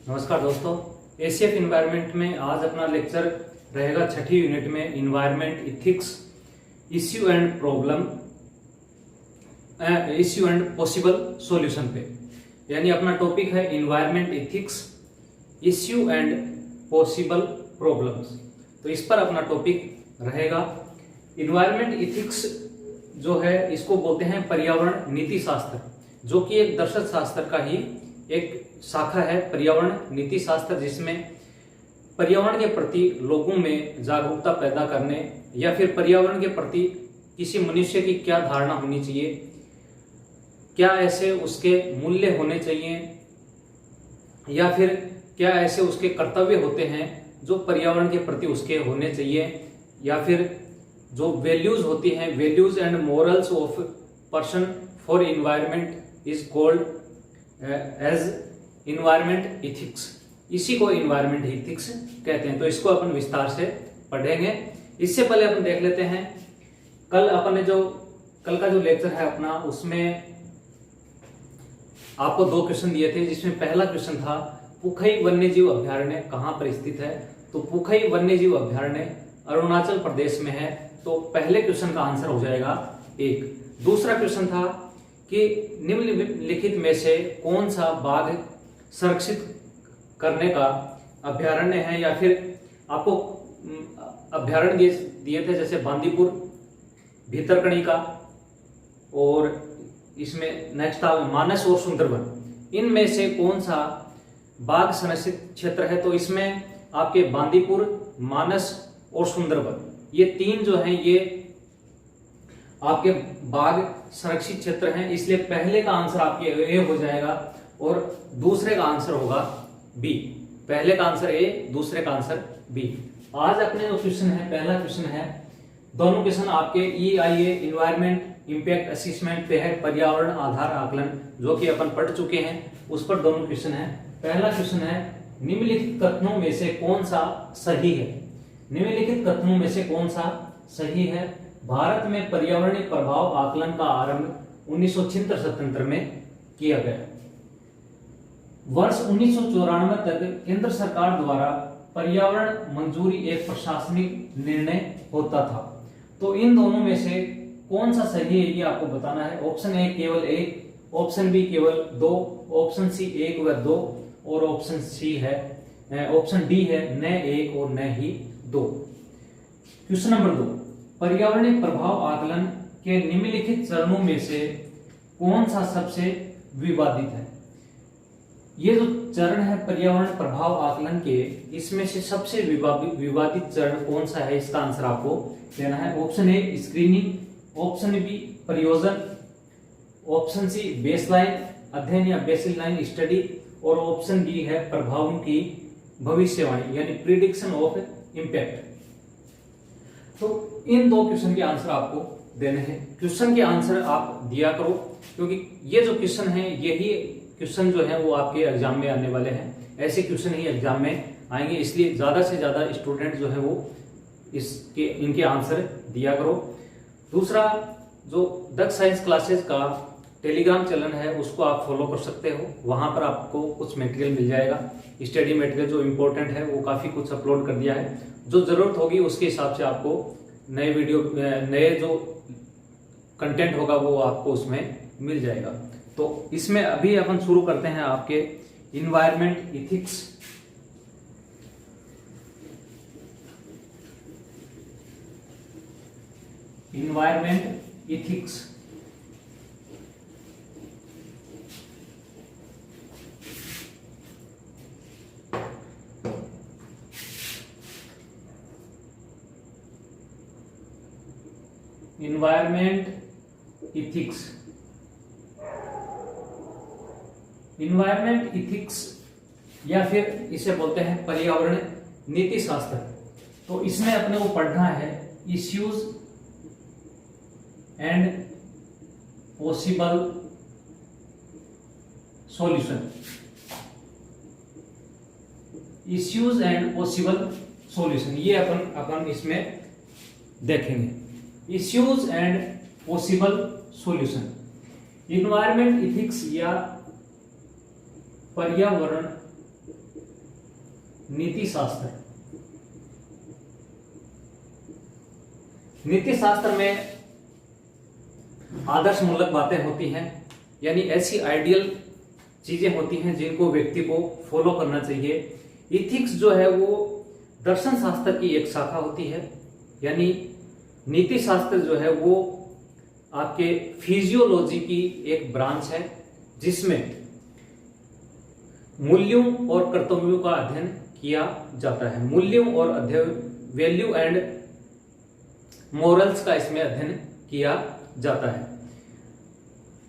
नमस्कार दोस्तों, ACF environment में आज अपना लेक्चर रहेगा छठी यूनिट में environment ethics issue and possible solution पे। यानी अपना टॉपिक है environment ethics issue and possible problems. तो इस पर अपना टॉपिक रहेगा। इन्वायरमेंट इथिक्स जो है इसको बोलते हैं पर्यावरण नीति शास्त्र, जो कि एक दर्शन शास्त्र का ही एक शाखा है पर्यावरण नीति शास्त्र, जिसमें पर्यावरण के प्रति लोगों में जागरूकता पैदा करने या फिर पर्यावरण के प्रति किसी मनुष्य की क्या धारणा होनी चाहिए, क्या ऐसे उसके मूल्य होने चाहिए या फिर क्या ऐसे उसके कर्तव्य होते हैं जो पर्यावरण के प्रति उसके होने चाहिए, या फिर जो वैल्यूज होती हैं, values and morals of person for environment is called as environment ethics. इसी को इन्वायरमेंट इथिक्स कहते हैं। तो इसको अपन विस्तार से पढ़ेंगे। इससे पहले अपन देख लेते हैं कल का जो लेक्चर है अपना, उसमें आपको 2 क्वेश्चन दिए थे, जिसमें पहला क्वेश्चन था पुखई वन्यजीव अभ्यारण्य कहां पर स्थित है। तो पुखई वन्यजीव अभ्यारण्य अरुणाचल प्रदेश में है। तो पहले क्वेश्चन का आंसर हो जाएगा 1। दूसरा क्वेश्चन था कि निम्नलिखित में से कौन सा बाघ संरक्षित करने का अभ्यारण्य है, या फिर आपको अभ्यारण्य दिए थे जैसे बांदीपुर, भीतरकनिका और इसमें नेक्स्ट था मानस और सुंदरवन। इनमें से कौन सा बाघ संरक्षित क्षेत्र है। तो इसमें आपके बांदीपुर, मानस और सुंदरवन, ये 3 जो हैं ये आपके बाघ संरक्षित क्षेत्र हैं। इसलिए पहले का आंसर आपके ए हो जाएगा और दूसरे का आंसर होगा बी। पहले का आंसर ए, दूसरे का आंसर बी। आज अपने जो क्वेश्चन है, पहला क्वेश्चन है, दोनों क्वेश्चन आपके EIA इन्वायरमेंट इंपैक्ट असेसमेंट पे है, पर्यावरण आधार आकलन, जो कि अपन पढ़ चुके हैं, उस पर दोनों क्वेश्चन है। पहला क्वेश्चन है निम्नलिखित कथनों में से कौन सा सही है। निम्नलिखित कथनों में से कौन सा सही है। भारत में पर्यावरणीय प्रभाव आकलन का आरंभ 1976 में किया गया। वर्ष 1994 तक केंद्र सरकार द्वारा पर्यावरण मंजूरी एक प्रशासनिक निर्णय होता था। तो इन दोनों में से कौन सा सही है ये आपको बताना है। ऑप्शन ए केवल 1, ऑप्शन बी केवल 2, ऑप्शन सी 1 व 2 और ऑप्शन डी है न 1 और न ही 2। क्वेश्चन नंबर 2, पर्यावरणीय प्रभाव आकलन के निम्नलिखित चरणों में से कौन सा सबसे विवादित है। ये जो चरण है पर्यावरण प्रभाव आकलन के, इसमें से सबसे विवादित चरण कौन सा है, इसका आंसर आपको देना है। Option A screening, option B प्रयोजन, ऑप्शन सी बेसलाइन अध्ययन या बेसलाइन स्टडी और ऑप्शन डी है प्रभावों की भविष्यवाणी यानी प्रिडिक्शन ऑफ इंपैक्ट। तो इन 2 क्वेश्चन के आंसर आपको देने हैं। क्वेश्चन के आंसर आप दिया करो, क्योंकि ये जो क्वेश्चन है यही क्वेश्चन जो है वो आपके एग्जाम में आने वाले हैं। ऐसे क्वेश्चन ही एग्जाम में आएंगे, इसलिए ज्यादा से ज्यादा स्टूडेंट जो है वो इनके आंसर दिया करो। दूसरा, जो दक्ष साइंस क्लासेस का टेलीग्राम चैनल है उसको आप फॉलो कर सकते हो। वहां पर आपको कुछ मटेरियल मिल जाएगा, स्टडी मटेरियल जो इम्पोर्टेंट है वो काफी कुछ अपलोड कर दिया है। जो जरूरत होगी उसके हिसाब से आपको नए वीडियो, नए जो कंटेंट होगा वो आपको उसमें मिल जाएगा। तो इसमें अभी अपन शुरू करते हैं आपके environment ethics. Environment ethics environment ethics. Environment ethics या फिर इसे बोलते हैं पर्यावरण नीति शास्त्र। तो इसमें अपने को पढ़ना है issues and possible solution. Issues and possible solution ये अपन इसमें देखेंगे। Issues and possible solution. Environment ethics या पर्यावरण नीति शास्त्र। नीति शास्त्र में आदर्श मूलक बातें होती हैं, यानी ऐसी आइडियल चीजें होती हैं जिनको व्यक्ति को फॉलो करना चाहिए। इथिक्स जो है वो दर्शन शास्त्र की एक शाखा होती है, यानी नीति शास्त्र जो है वो आपके फिजियोलॉजी की एक ब्रांच है, जिसमें मूल्यों और कर्तव्यों का अध्ययन किया जाता है। मूल्यों और अध्ययन, वैल्यू एंड मोरल्स का इसमें अध्ययन किया जाता है।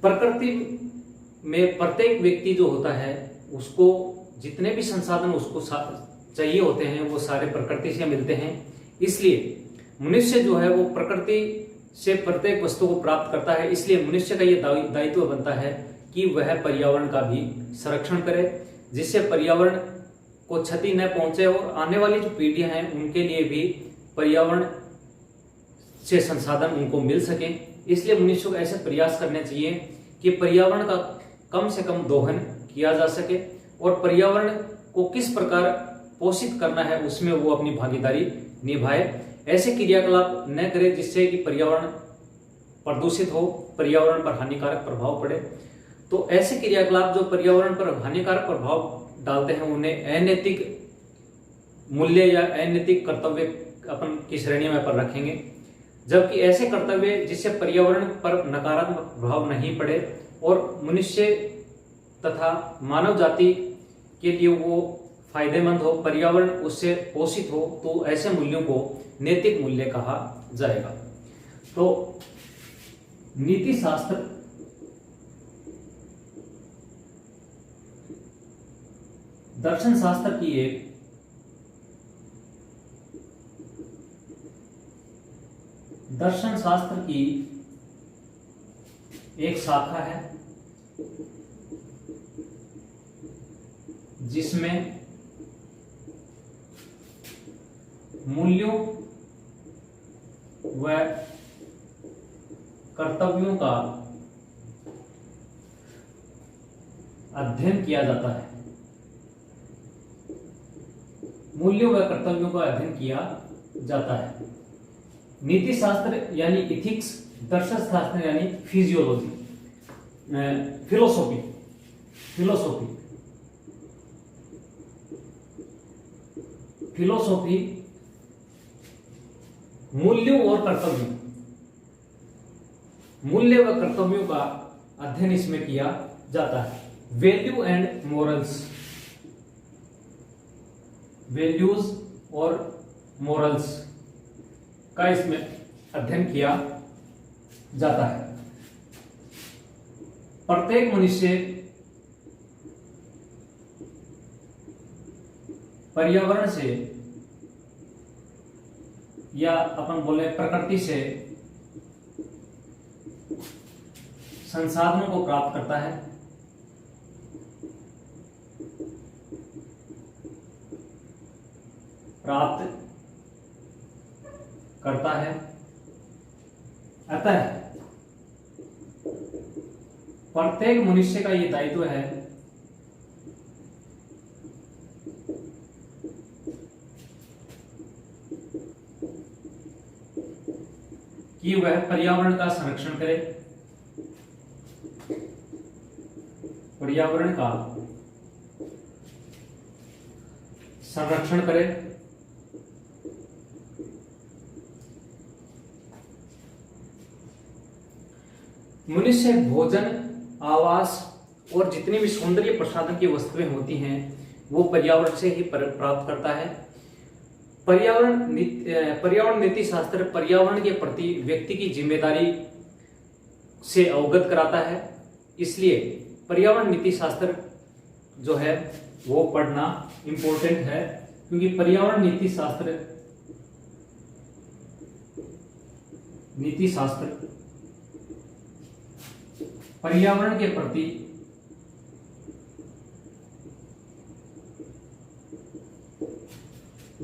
प्रकृति में प्रत्येक व्यक्ति जो होता है उसको जितने भी संसाधन उसको चाहिए होते हैं वो सारे प्रकृति से मिलते हैं। इसलिए मनुष्य जो है वो प्रकृति से प्रत्येक वस्तु को प्राप्त करता है। इसलिए मनुष्य का ये दायित्व बनता है कि वह पर्यावरण का भी संरक्षण करे, जिससे पर्यावरण को क्षति न पहुंचे और आने वाली जो पीढ़ियां हैं उनके लिए भी पर्यावरण से संसाधन उनको मिल सके। इसलिए मनुष्य को ऐसे प्रयास करने चाहिए कि पर्यावरण का कम से कम दोहन किया जा सके और पर्यावरण को किस प्रकार पोषित करना है उसमें वो अपनी भागीदारी निभाए। ऐसे क्रियाकलाप न करे जिससे कि पर्यावरण प्रदूषित हो, पर्यावरण पर हानिकारक प्रभाव पड़े। तो ऐसे क्रियाकलाप जो पर्यावरण पर हानिकारक प्रभाव डालते हैं उन्हें अनैतिक मूल्य या अनैतिक कर्तव्य अपन की श्रेणी में पर रखेंगे, जबकि ऐसे कर्तव्य जिससे पर्यावरण पर नकारात्मक प्रभाव नहीं पड़े और मनुष्य तथा मानव जाति के लिए वो फायदेमंद हो, पर्यावरण उससे पोषित हो, तो ऐसे मूल्यों को नैतिक मूल्य कहा जाएगा। तो नीति शास्त्र दर्शन शास्त्र की एक शाखा है, जिसमें मूल्यों व कर्तव्यों का अध्ययन किया जाता है। मूल्यों व कर्तव्यों का अध्ययन किया जाता है। नीति शास्त्र यानी इथिक्स, दर्शन शास्त्र यानी फिजियोलॉजी, फिलोसॉफी मूल्यों और कर्तव्यों, मूल्य व कर्तव्यों का अध्ययन इसमें किया जाता है। वैल्यू एंड मोरल्स, वैल्यूज और मोरल्स का इसमें अध्ययन किया जाता है। प्रत्येक मनुष्य पर्यावरण से या अपन बोले प्रकृति से संसाधनों को प्राप्त करता है। अतः प्रत्येक मनुष्य का यह दायित्व है कि वह पर्यावरण का संरक्षण करे, पर्यावरण का संरक्षण करे, मनुष्य भोजन, आवास और जितनी भी सौंदर्य प्रसाधन की वस्तुएं होती हैं वो पर्यावरण से ही प्राप्त करता है। पर्यावरण नीति शास्त्र पर्यावरण के प्रति व्यक्ति की जिम्मेदारी से अवगत कराता है। इसलिए पर्यावरण नीति शास्त्र जो है वो पढ़ना इंपॉर्टेंट है, क्योंकि पर्यावरण नीति शास्त्र पर्यावरण के प्रति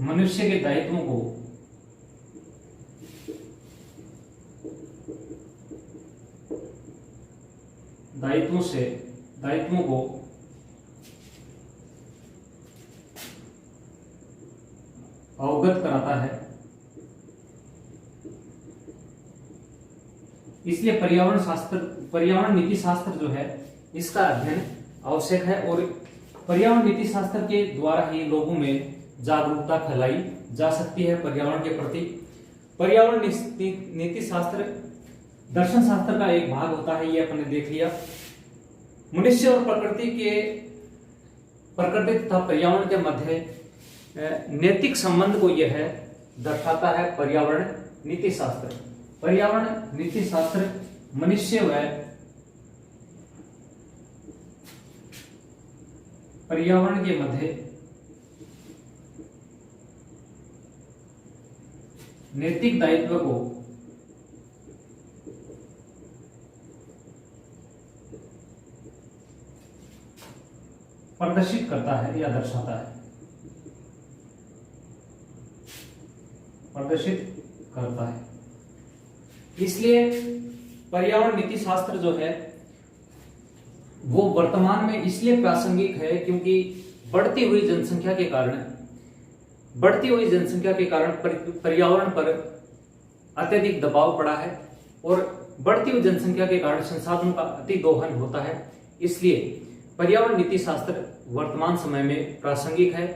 मनुष्य के दायित्वों को अवगत कराता है। इसलिए पर्यावरण नीति शास्त्र जो है इसका अध्ययन आवश्यक है और पर्यावरण नीति शास्त्र के द्वारा ही लोगों में जागरूकता फैलाई जा सकती है पर्यावरण के प्रति। पर्यावरण नीति शास्त्र दर्शन शास्त्र का एक भाग होता है, ये अपने देख लिया। मनुष्य और प्रकृति तथा पर्यावरण के मध्य नैतिक संबंध को यह दर्शाता है पर्यावरण नीति शास्त्र। पर्यावरण नीति शास्त्र मनुष्य व पर्यावरण के मध्य नैतिक दायित्व को प्रदर्शित करता है या दर्शाता है, प्रदर्शित करता है। इसलिए पर्यावरण नीति शास्त्र जो है वो वर्तमान में इसलिए प्रासंगिक है क्योंकि बढ़ती हुई जनसंख्या के कारण पर्यावरण पर अत्यधिक दबाव पड़ा है और बढ़ती हुई जनसंख्या के कारण संसाधनों का अति दोहन होता है। इसलिए पर्यावरण नीति शास्त्र वर्तमान समय में प्रासंगिक है।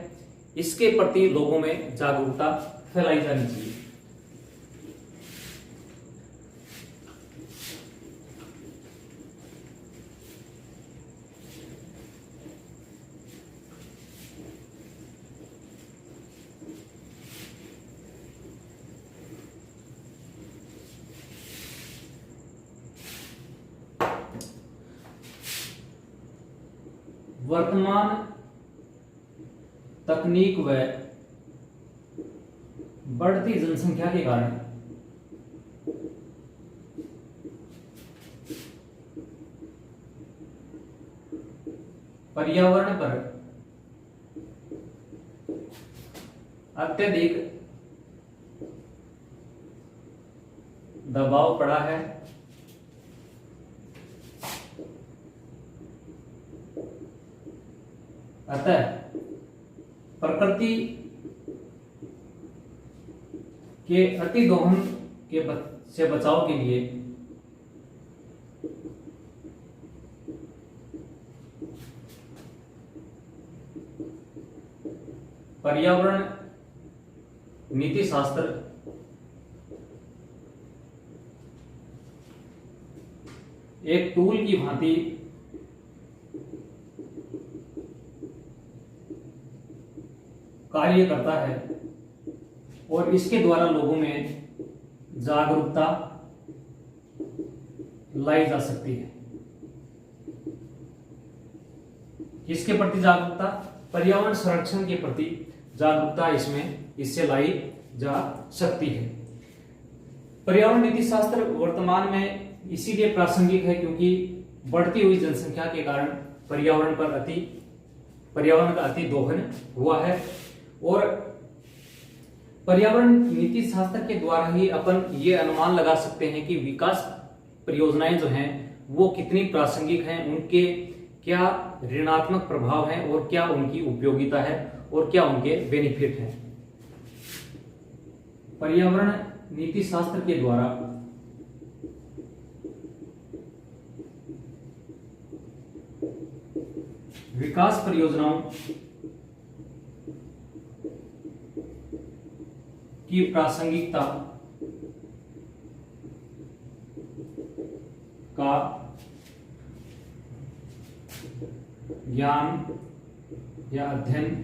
इसके प्रति लोगों में जागरूकता फैलाई जानी चाहिए। वर्तमान तकनीक व बढ़ती जनसंख्या के कारण पर्यावरण पर अत्यधिक दबाव पड़ा है। अतः प्रकृति के अति दोहन से बचाव के लिए पर्यावरण नीति शास्त्र एक टूल की भांति कार्य करता है और इसके द्वारा लोगों में जागरूकता लाई जा सकती है। किसके प्रति जागरूकता? पर्यावरण संरक्षण के प्रति जागरूकता इससे लाई जा सकती है। पर्यावरण नीति शास्त्र वर्तमान में इसीलिए प्रासंगिक है क्योंकि बढ़ती हुई जनसंख्या के कारण पर्यावरण का अति दोहन हुआ है और पर्यावरण नीति शास्त्र के द्वारा ही अपन ये अनुमान लगा सकते हैं कि विकास परियोजनाएं जो हैं वो कितनी प्रासंगिक हैं, उनके क्या ऋणात्मक प्रभाव हैं और क्या उनकी उपयोगिता है और क्या उनके बेनिफिट हैं। पर्यावरण नीति शास्त्र के द्वारा विकास परियोजनाओं की प्रासंगिकता का ज्ञान या अध्ययन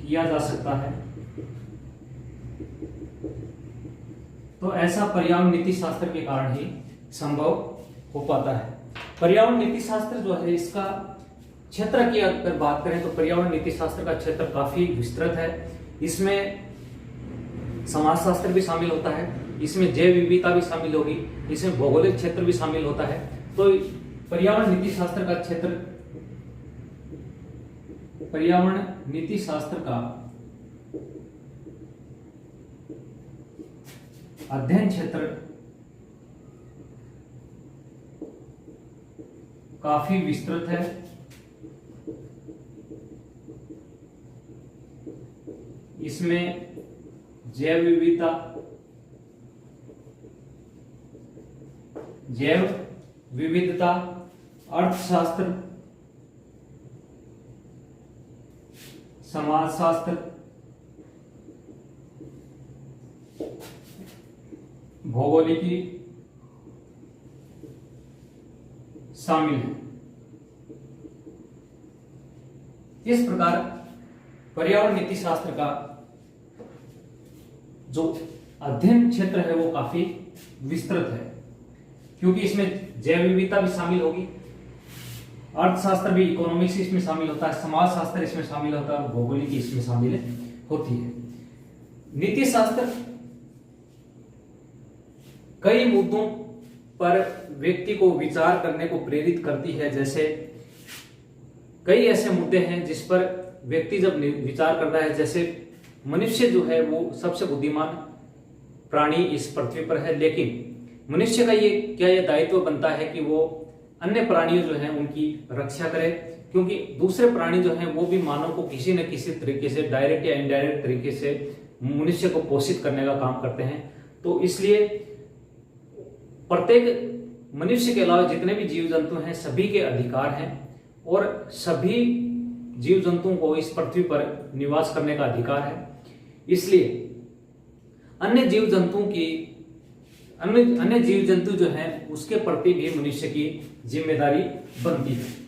किया जा सकता है। तो ऐसा पर्यावरण नीति शास्त्र के कारण ही संभव हो पाता है। पर्यावरण नीति शास्त्र जो है इसका क्षेत्र की अगर बात करें तो पर्यावरण नीति शास्त्र का क्षेत्र काफी विस्तृत है। इसमें समाजशास्त्र भी शामिल होता है, इसमें जैव विविधता भी शामिल होगी, इसमें भौगोलिक क्षेत्र भी शामिल होता है। तो पर्यावरण नीति शास्त्र का क्षेत्र, पर्यावरण नीति शास्त्र का अध्ययन क्षेत्र काफी विस्तृत है इसमें जैव विविधता, अर्थशास्त्र, समाजशास्त्र, भौगोलिकी शामिल है। इस प्रकार पर्यावरण नीति शास्त्र का जो अध्ययन क्षेत्र है वो काफी विस्तृत है, क्योंकि इसमें जैव विविधता भी शामिल होगी, अर्थशास्त्र भी, इकोनॉमिक्स इसमें शामिल होता है, समाजशास्त्र इसमें शामिल होता है, भौगोलिकी इसमें शामिल होती है। नीति शास्त्र कई मुद्दों पर व्यक्ति को विचार करने को प्रेरित करती है। जैसे कई ऐसे मुद्दे हैं जिस पर व्यक्ति जब विचार करता है, जैसे मनुष्य जो है वो सबसे बुद्धिमान प्राणी इस पृथ्वी पर है, लेकिन मनुष्य का ये दायित्व बनता है कि वो अन्य प्राणियों जो हैं उनकी रक्षा करे, क्योंकि दूसरे प्राणी जो हैं वो भी मानव को किसी न किसी तरीके से डायरेक्ट या इनडायरेक्ट तरीके से मनुष्य को पोषित करने का काम करते हैं। तो इसलिए प्रत्येक मनुष्य के अलावा जितने भी जीव जंतु हैं सभी के अधिकार हैं और सभी जीव जंतुओं को इस पृथ्वी पर निवास करने का अधिकार है। इसलिए अन्य जीव जंतु जो हैं उसके प्रति भी मनुष्य की जिम्मेदारी बनती है।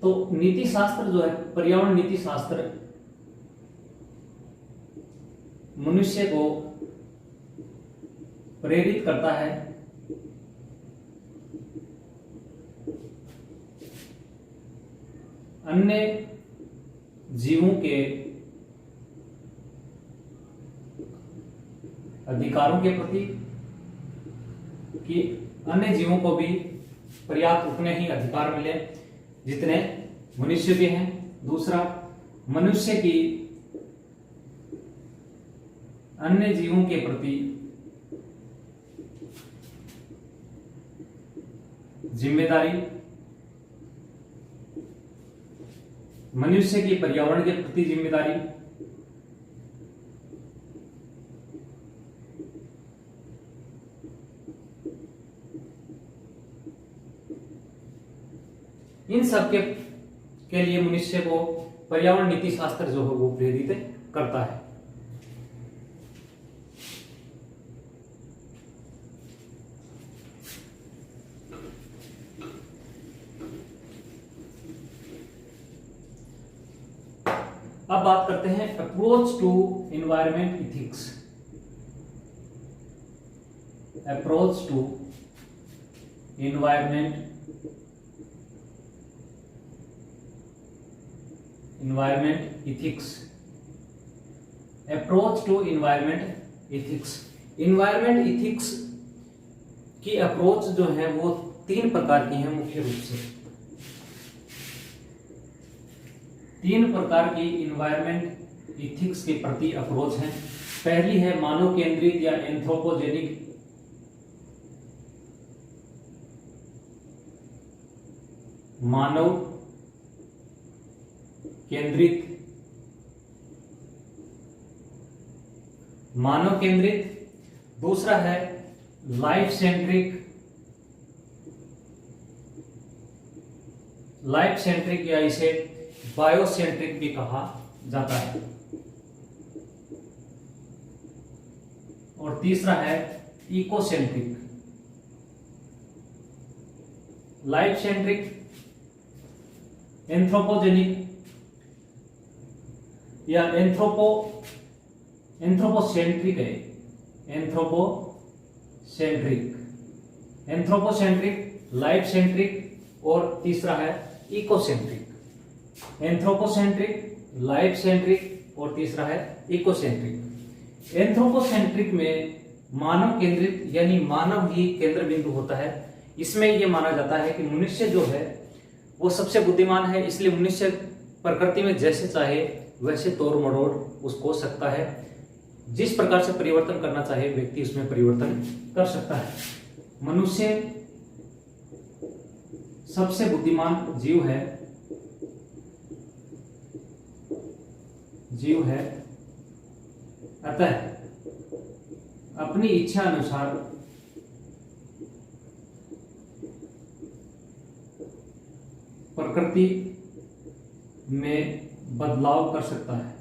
तो नीति शास्त्र जो है, पर्यावरण नीति शास्त्र मनुष्य को प्रेरित करता है अन्य जीवों के अधिकारों के प्रति कि अन्य जीवों को भी पर्याप्त उतने ही अधिकार मिले जितने मनुष्य के हैं। दूसरा, मनुष्य की अन्य जीवों के प्रति जिम्मेदारी, मनुष्य की पर्यावरण के प्रति जिम्मेदारी, इन सब के लिए मनुष्य को पर्यावरण नीति शास्त्र जो है वो प्रेरित करता है। अब बात करते हैं approach to environment ethics. Approach to environment ethics. Approach to environment ethics. Environment ethics की अप्रोच जो है वो 3 प्रकार की है। मुख्य रूप से 3 प्रकार की एनवायरमेंट इथिक्स के प्रति अप्रोच है। पहली है मानव केंद्रित या एंथ्रोपोजेनिक। मानव केंद्रित। दूसरा है लाइफ सेंट्रिक या इसे बायोसेंट्रिक भी कहा जाता है। और तीसरा है इकोसेंट्रिक। लाइफ सेंट्रिक, एंथ्रोपोजेनिक या एंथ्रोपोसेंट्रिक है। एंथ्रोपोसेंट्रिक, लाइफ सेंट्रिक और तीसरा है इकोसेंट्रिक। एंथ्रोपोसेंट्रिक, लाइफ सेंट्रिक और तीसरा है इकोसेंट्रिक। एंथ्रोपोसेंट्रिक में मानव केंद्रित यानी मानव ही केंद्र बिंदु होता है। इसमें यह माना जाता है कि मनुष्य जो है वो सबसे बुद्धिमान है, इसलिए मनुष्य प्रकृति में जैसे चाहे वैसे तोड़ मरोड़ उसको सकता है। जिस प्रकार से परिवर्तन करना चाहे व्यक्ति उसमें परिवर्तन कर सकता है। मनुष्य सबसे बुद्धिमान जीव है, अतः अपनी इच्छा अनुसार प्रकृति में बदलाव कर सकता है,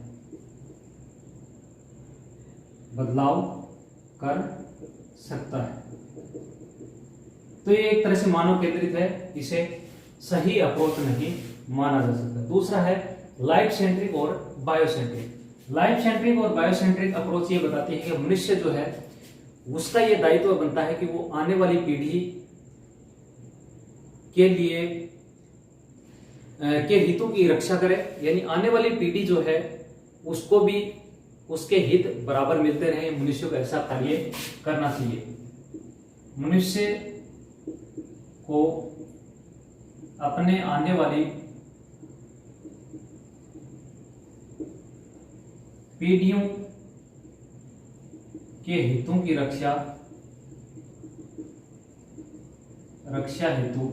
तो ये एक तरह से मानव केंद्रित है, इसे सही अप्रोच नहीं माना जा सकता। दूसरा है लाइफ सेंट्रिक और बायोसेंट्रिक। लाइफ सेंट्रिक और बायोसेंट्रिक अप्रोच ये बताती है कि मनुष्य जो है उसका ये दायित्व बनता है कि वो आने वाली पीढ़ी के लिए के हितों की रक्षा करे, यानी आने वाली पीढ़ी जो है उसको भी उसके हित बराबर मिलते रहे। मनुष्य को ऐसा कार्य करना चाहिए। मनुष्य को अपने आने वाली पीढ़ियों के हितों की रक्षा हेतु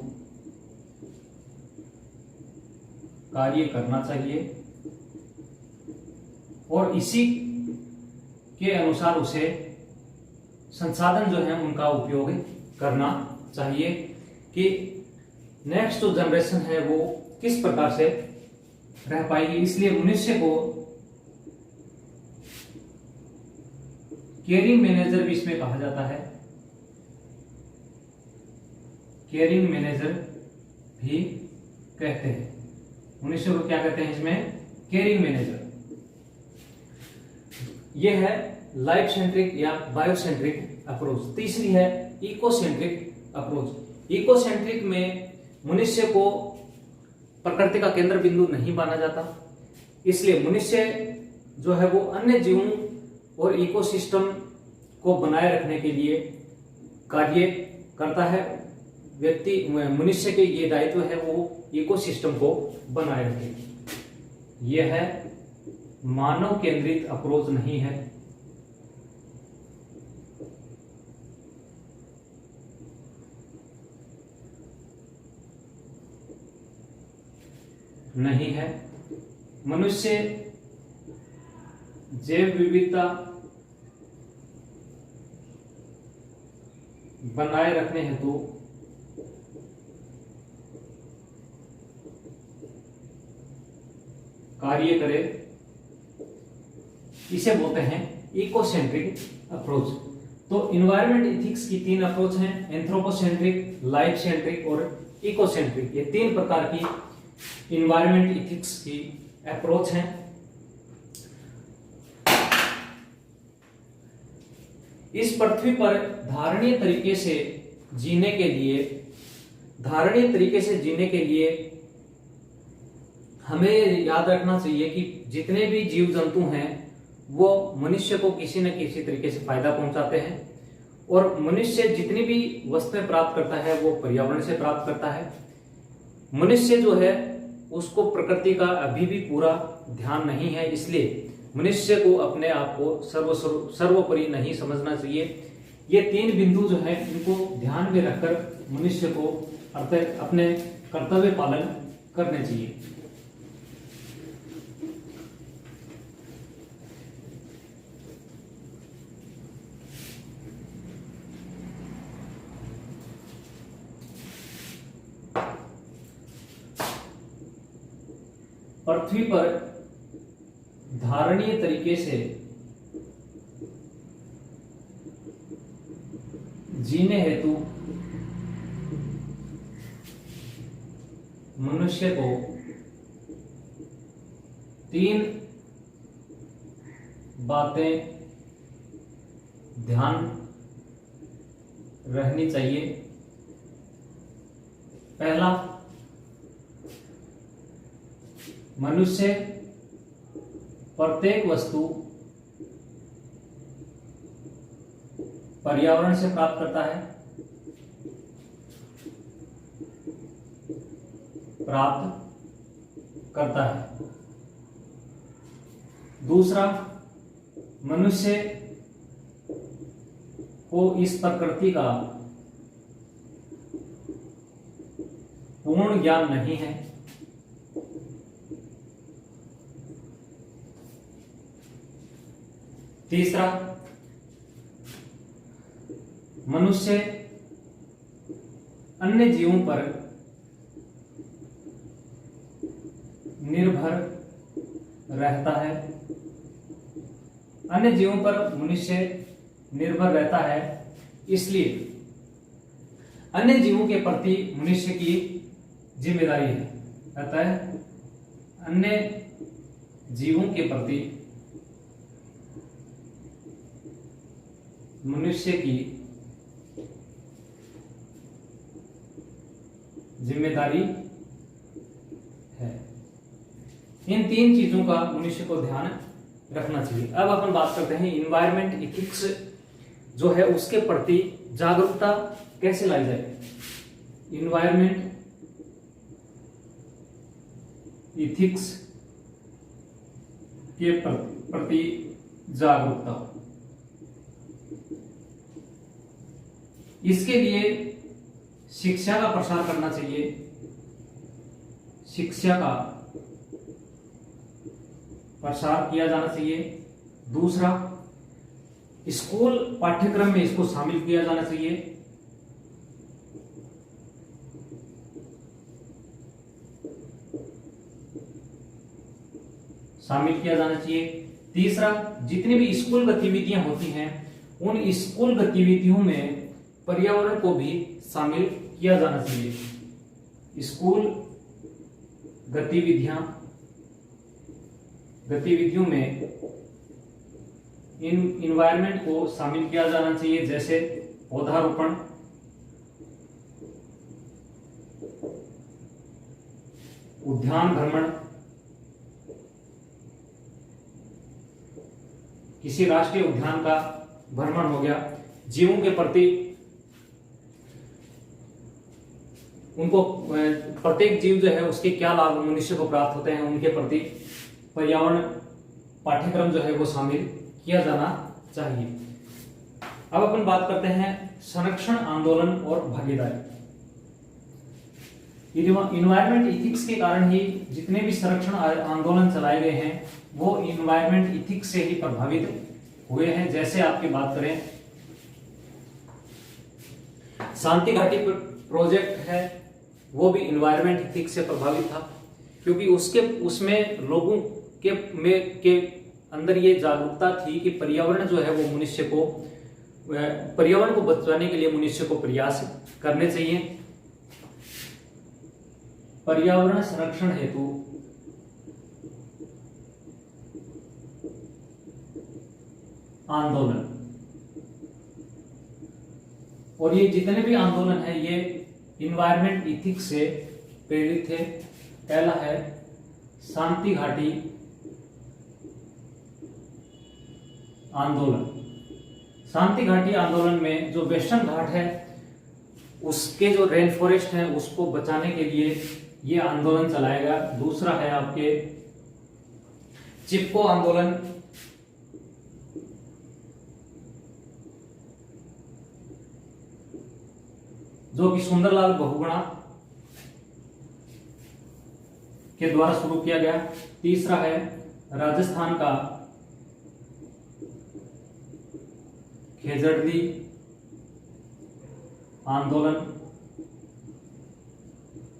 कार्य करना चाहिए और इसी के अनुसार उसे संसाधन जो है उनका उपयोग करना चाहिए कि नेक्स्ट जो जनरेशन है वो किस प्रकार से रह पाएगी। इसलिए मनुष्य को केयरिंग मैनेजर भी इसमें कहा जाता है, केयरिंग मैनेजर भी कहते हैं। मनुष्य को क्या कहते हैं इसमें? Caring manager. यह है लाइफ सेंट्रिक या बायोसेंट्रिक अप्रोच। तीसरी है इकोसेंट्रिक अप्रोच। इकोसेंट्रिक में मनुष्य को प्रकृति का केंद्र बिंदु नहीं माना जाता, इसलिए मनुष्य जो है वो अन्य जीवों और इकोसिस्टम को बनाए रखने के लिए कार्य करता है। मनुष्य के ये दायित्व है वो इकोसिस्टम को बनाए रखे। यह है मानव केंद्रित अप्रोच नहीं है। मनुष्य जैव विविधता बनाए रखने हेतु कार्य करे, इसे बोलते हैं इकोसेंट्रिक अप्रोच। तो इन्वायरमेंट इथिक्स की 3 अप्रोच हैं, एंथ्रोपोसेंट्रिक, लाइफ सेंट्रिक और इकोसेंट्रिक। ये 3 प्रकार की इन्वायरमेंट इथिक्स की अप्रोच हैं। इस पृथ्वी पर धारणीय तरीके से जीने के लिए हमें याद रखना चाहिए कि जितने भी जीव जंतु हैं वो मनुष्य को किसी न किसी तरीके से फायदा पहुंचाते हैं, और मनुष्य जितनी भी वस्तुएं प्राप्त करता है वो पर्यावरण से प्राप्त करता है। मनुष्य जो है उसको प्रकृति का अभी भी पूरा ध्यान नहीं है, इसलिए मनुष्य को अपने आप को सर्वोपरि नहीं समझना चाहिए। ये 3 बिंदु जो है इनको ध्यान में रखकर मनुष्य को अपने कर्तव्य पालन करने चाहिए। पृथ्वी पर धारणीय तरीके से जीने हेतु मनुष्य को 3 बातें ध्यान रखनी चाहिए। पहला, मनुष्य प्रत्येक वस्तु पर्यावरण से प्राप्त करता है। दूसरा, मनुष्य को इस प्रकृति का पूर्ण ज्ञान नहीं है। तीसरा, मनुष्य अन्य जीवों पर निर्भर रहता है। अन्य जीवों पर मनुष्य निर्भर रहता है, इसलिए अन्य जीवों के प्रति मनुष्य की जिम्मेदारी है। अतः अन्य जीवों के प्रति मनुष्य की जिम्मेदारी है। इन तीन चीजों का मनुष्य को ध्यान रखना चाहिए। अब अपन बात करते हैं इन्वायरमेंट इथिक्स जो है उसके प्रति जागरूकता कैसे लाई जाए। इन्वायरमेंट इथिक्स के प्रति जागरूकता, इसके लिए शिक्षा का प्रसार करना चाहिए। शिक्षा का प्रसार किया जाना चाहिए। दूसरा, स्कूल पाठ्यक्रम में इसको शामिल किया जाना चाहिए। तीसरा, जितनी भी स्कूल गतिविधियां होती हैं उन स्कूल गतिविधियों में पर्यावरण को भी शामिल किया जाना चाहिए। स्कूल गतिविधियों में इन्वायरमेंट को शामिल किया जाना चाहिए, जैसे पौधारोपण, उद्यान भ्रमण, किसी राष्ट्रीय उद्यान का भ्रमण हो गया, जीवों के प्रति उनको प्रत्येक जीव जो है उसके क्या लाभ मनुष्य को प्राप्त होते हैं उनके प्रति पर्यावरण पाठ्यक्रम जो है वो शामिल किया जाना चाहिए। अब अपन बात करते हैं संरक्षण आंदोलन और भागीदारी। इन्वायरमेंट इथिक्स के कारण ही जितने भी संरक्षण आंदोलन चलाए गए हैं वो इन्वायरमेंट इथिक्स से ही प्रभावित हुए हैं। जैसे आपकी बात करें, शांति घाटी प्रोजेक्ट है वो भी इन्वायरमेंट इथिक्स से प्रभावित था, क्योंकि उसमें लोगों के अंदर ये जागरूकता थी कि पर्यावरण जो है वो मनुष्य को, पर्यावरण को बचाने के लिए मनुष्य को प्रयास करने चाहिए। पर्यावरण संरक्षण हेतु आंदोलन, और ये जितने भी आंदोलन है ये इन्वायरमेंट इथिक्स से प्रेरित थे। पहला है शांति घाटी आंदोलन। शांति घाटी आंदोलन में जो वेस्टर्न घाट है उसके जो रेन फॉरेस्ट है उसको बचाने के लिए ये आंदोलन चलाया गया। दूसरा है आपके चिपको आंदोलन, जो कि सुंदरलाल बहुगुणा के द्वारा शुरू किया गया। तीसरा है राजस्थान का खेजड़दी आंदोलन,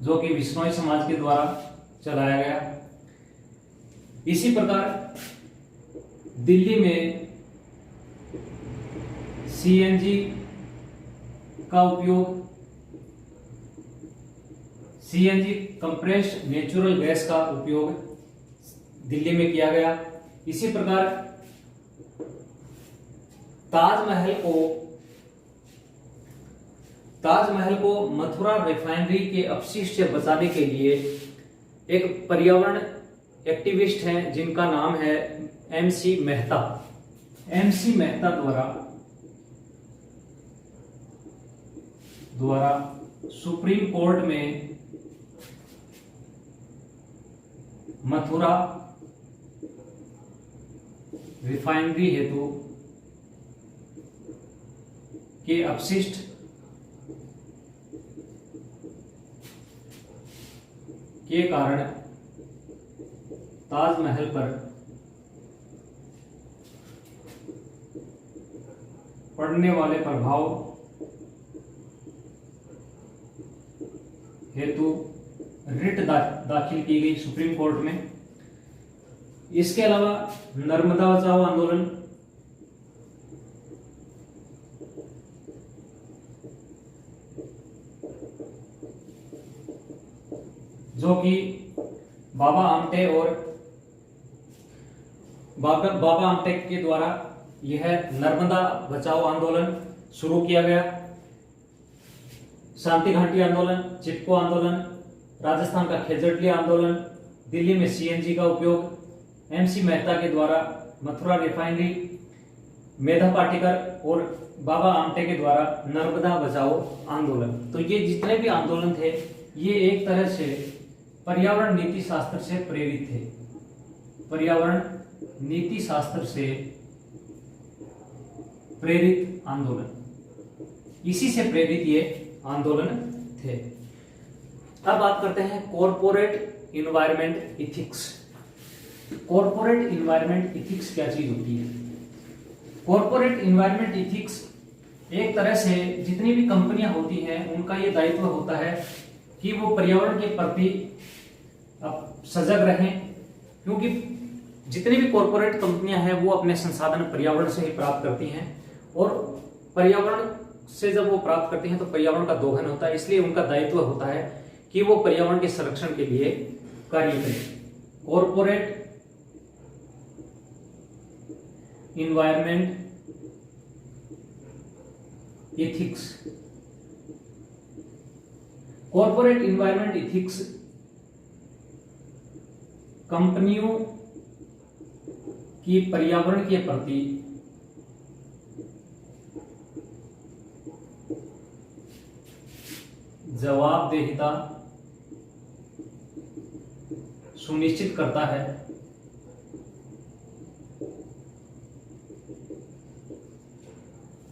जो कि विश्नोई समाज के द्वारा चलाया गया। इसी प्रकार दिल्ली में सीएनजी का उपयोग, सीएनजी कंप्रेस्ड नेचुरल गैस का उपयोग दिल्ली में किया गया। इसी प्रकार ताजमहल को मथुरा रिफाइनरी के अपशिष्ट से बचाने के लिए एक पर्यावरण एक्टिविस्ट हैं जिनका नाम है एमसी मेहता। एमसी मेहता द्वारा सुप्रीम कोर्ट में रिफाइनरी हेतु के अपशिष्ट के कारण ताजमहल पर पड़ने वाले प्रभाव हेतु रिट दाखिल की गई सुप्रीम कोर्ट में। इसके अलावा नर्मदा बचाओ आंदोलन, जो कि बाबा आमटे के द्वारा यह नर्मदा बचाओ आंदोलन शुरू किया गया। शांति घाटी आंदोलन, चिपको आंदोलन, राजस्थान का खेजड़ली आंदोलन, दिल्ली में सीएनजी का उपयोग, एमसी मेहता के द्वारा मथुरा रिफाइनरी, मेधा पाटेकर और बाबा आमटे के द्वारा नर्मदा बचाओ आंदोलन। तो ये जितने भी आंदोलन थे ये एक तरह से पर्यावरण नीति शास्त्र से प्रेरित थे। पर्यावरण नीति शास्त्र से प्रेरित आंदोलन, इसी से प्रेरित ये आंदोलन थे। अब बात करते हैं corporate environment ethics. Corporate environment ethics क्या चीज होती है? कॉर्पोरेट इन्वायरमेंट इथिक्स एक तरह से जितनी भी कंपनियां होती हैं उनका ये दायित्व होता है कि वो पर्यावरण के प्रति सजग रहें, क्योंकि जितनी भी कॉर्पोरेट कंपनियां हैं वो अपने संसाधन पर्यावरण से ही प्राप्त करती हैं, और पर्यावरण से जब वो प्राप्त करती हैं तो पर्यावरण का दोहन होता है। इसलिए उनका दायित्व होता है कि वो पर्यावरण के संरक्षण के लिए कार्य करें। Corporate environment ethics, corporate environment ethics कंपनियों की पर्यावरण के प्रति जवाबदेहिता सुनिश्चित करता है।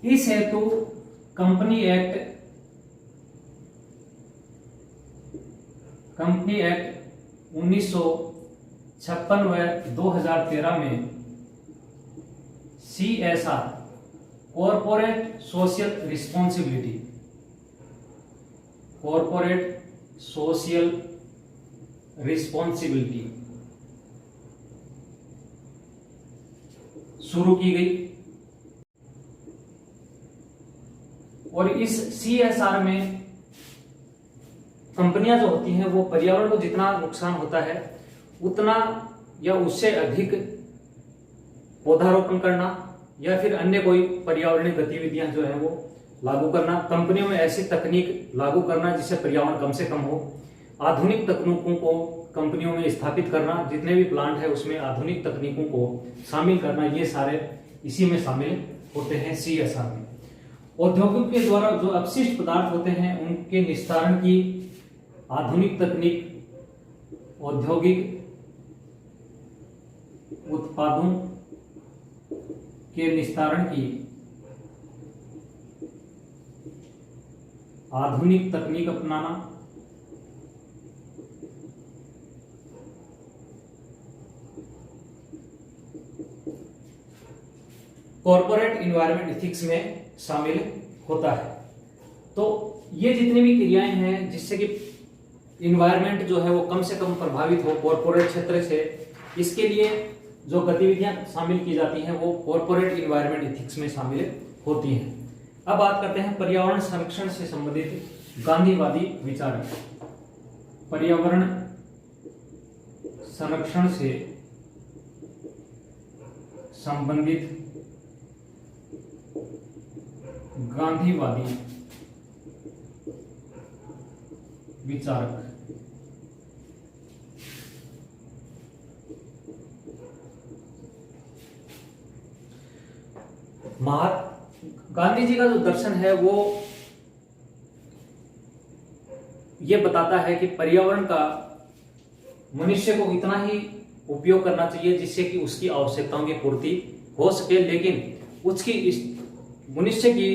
इस हेतु कंपनी एक्ट 1956 व 2013 में CSR corporate social responsibility, corporate social responsibility शुरू की गई, और इस CSR में कंपनियां जो होती हैं वो पर्यावरण को जितना नुकसान होता है उतना या उससे अधिक पौधारोपण करना या फिर अन्य कोई पर्यावरणीय गतिविधियां जो है वो लागू करना, कंपनियों में ऐसी तकनीक लागू करना जिससे पर्यावरण कम से कम हो, आधुनिक तकनीकों को कंपनियों में स्थापित करना, जितने भी प्लांट है उसमें आधुनिक तकनीकों को शामिल करना, ये सारे इसी में शामिल होते हैं CSR में। औद्योगिक के द्वारा जो अपशिष्ट पदार्थ होते हैं उनके निस्तारण की आधुनिक तकनीक, औद्योगिक उत्पादों के निस्तारण की आधुनिक तकनीक अपनाना, कॉर्पोरेट इन्वायरमेंट इथिक्स में शामिल होता है। तो ये जितनी भी क्रियाएं हैं जिससे कि इन्वायरमेंट जो है वो कम से कम प्रभावित हो कॉर्पोरेट क्षेत्र से, इसके लिए जो गतिविधियां शामिल की जाती हैं वो कॉर्पोरेट इन्वायरमेंट इथिक्स में शामिल होती हैं। अब बात करते हैं पर्यावरण संरक्षण से संबंधित गांधीवादी विचार। पर्यावरण संरक्षण से संबंधित गांधीवादी विचारक। गांधी जी का जो दर्शन है वो ये बताता है कि पर्यावरण का मनुष्य को इतना ही उपयोग करना चाहिए जिससे कि उसकी आवश्यकताओं की पूर्ति हो सके, लेकिन उसकी मनुष्य की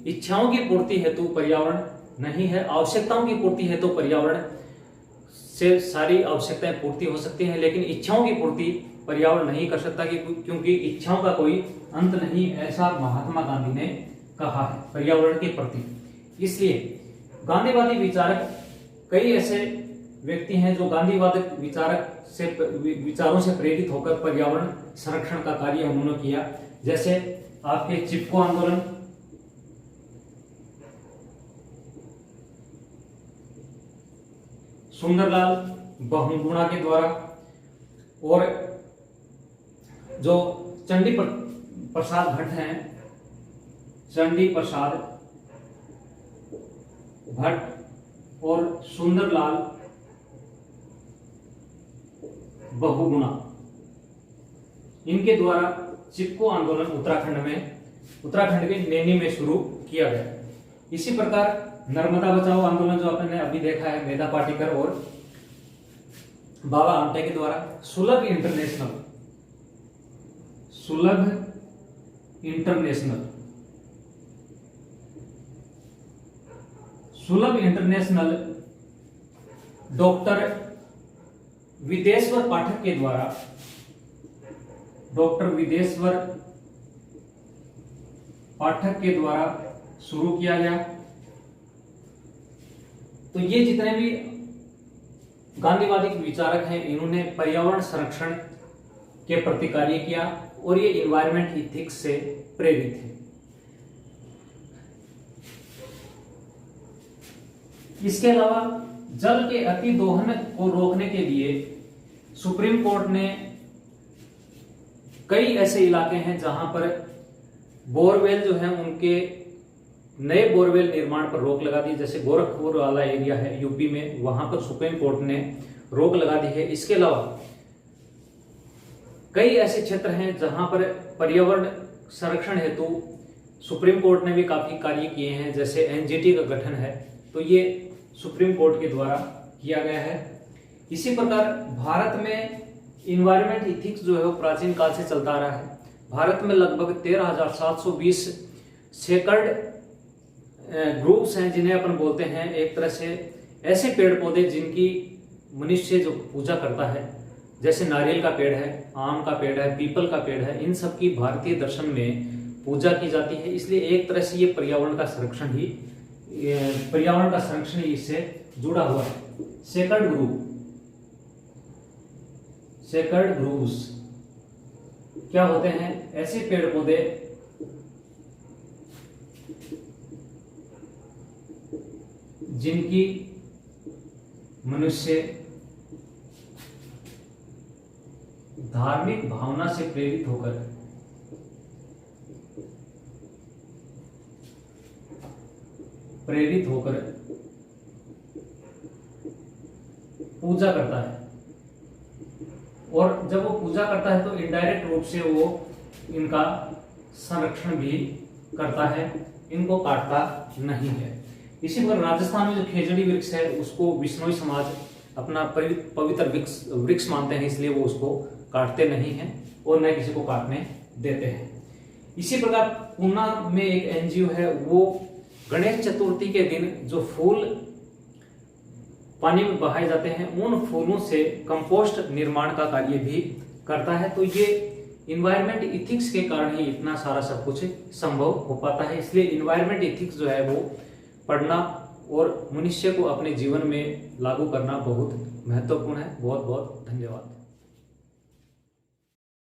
इच्छाओं की पूर्ति हेतु पर्यावरण नहीं है। आवश्यकताओं की पूर्ति हेतु पर्यावरण से सारी आवश्यकताएं पूर्ति हो सकती हैं, लेकिन इच्छाओं की पूर्ति पर्यावरण नहीं कर सकता, क्योंकि इच्छाओं का कोई अंत नहीं, ऐसा महात्मा गांधी ने कहा है पर्यावरण के प्रति। इसलिए गांधीवादी विचारक, कई ऐसे व्यक्ति हैं जो गांधीवादी विचारों से प्रेरित होकर पर्यावरण संरक्षण का कार्य उन्होंने किया। जैसे आपके चिपको आंदोलन, सुंदरलाल बहुगुणा के द्वारा, और जो चंडी प्रसाद भट्ट हैं, चंडी प्रसाद भट्ट और सुंदरलाल बहुगुणा, इनके द्वारा चिपको आंदोलन उत्तराखंड के नैनी में शुरू किया गया। इसी प्रकार नर्मदा बचाओ आंदोलन जो आपने अभी देखा है, मेधा पाटेकर और बाबा आमटे के द्वारा। सुलभ इंटरनेशनल डॉक्टर विदेश्वर पाठक के द्वारा, शुरू किया गया। तो ये जितने भी गांधीवादी विचारक हैं, इन्होंने पर्यावरण संरक्षण के प्रति कार्य किया और ये इन्वायरमेंट इथिक्स से प्रेरित है। इसके अलावा जल के अति दोहन को रोकने के लिए सुप्रीम कोर्ट ने कई ऐसे इलाके हैं जहां पर बोरवेल जो है उनके नए बोरवेल निर्माण पर रोक लगा दी। जैसे गोरखपुर वाला एरिया है यूपी में, वहां पर सुप्रीम कोर्ट ने रोक लगा दी है। इसके अलावा कई ऐसे क्षेत्र हैं जहां पर पर्यावरण संरक्षण हेतु सुप्रीम कोर्ट ने भी काफी कार्य किए हैं। जैसे एनजीटी का गठन है, तो ये सुप्रीम कोर्ट के द्वारा किया गया है। इसी प्रकार भारत में इन्वायरमेंट इथिक्स जो है वो प्राचीन काल से चलता आ रहा है। भारत में लगभग 13,720 सेकड़ ग्रुप्स हैं जिन्हें अपन बोलते हैं एक तरह से ऐसे पेड़ पौधे जिनकी मनुष्य जो पूजा करता है। जैसे नारियल का पेड़ है, आम का पेड़ है, पीपल का पेड़ है, इन सब की भारतीय दर्शन में पूजा की जाती है। इसलिए एक तरह से ये पर्यावरण का संरक्षण ही इससे जुड़ा हुआ है। सेकड़ ग्रुप्स क्या होते हैं? ऐसे पेड़ पौधे जिनकी मनुष्य धार्मिक भावना से प्रेरित होकर पूजा करता है, और जब वो पूजा करता है तो इनडायरेक्ट रूप से वो इनका संरक्षण भी करता है, इनको काटता नहीं है। इसी प्रकार राजस्थान में जो खेजड़ी वृक्ष है उसको बिश्नोई समाज अपना पवित्र वृक्ष मानते हैं, इसलिए वो उसको काटते नहीं हैं और न किसी को काटने देते हैं। इसी प्रकार पूना में एक एनजीओ है, वो गणेश चतुर्थी के दिन जो फूल पानी में बहाए जाते हैं उन फूलों से कंपोस्ट निर्माण का कार्य भी करता है। तो ये इन्वायरमेंट इथिक्स के कारण ही इतना सारा सब कुछ संभव हो पाता है। इसलिए इन्वायरमेंट इथिक्स जो है वो पढ़ना और मनुष्य को अपने जीवन में लागू करना बहुत महत्वपूर्ण है। बहुत बहुत धन्यवाद।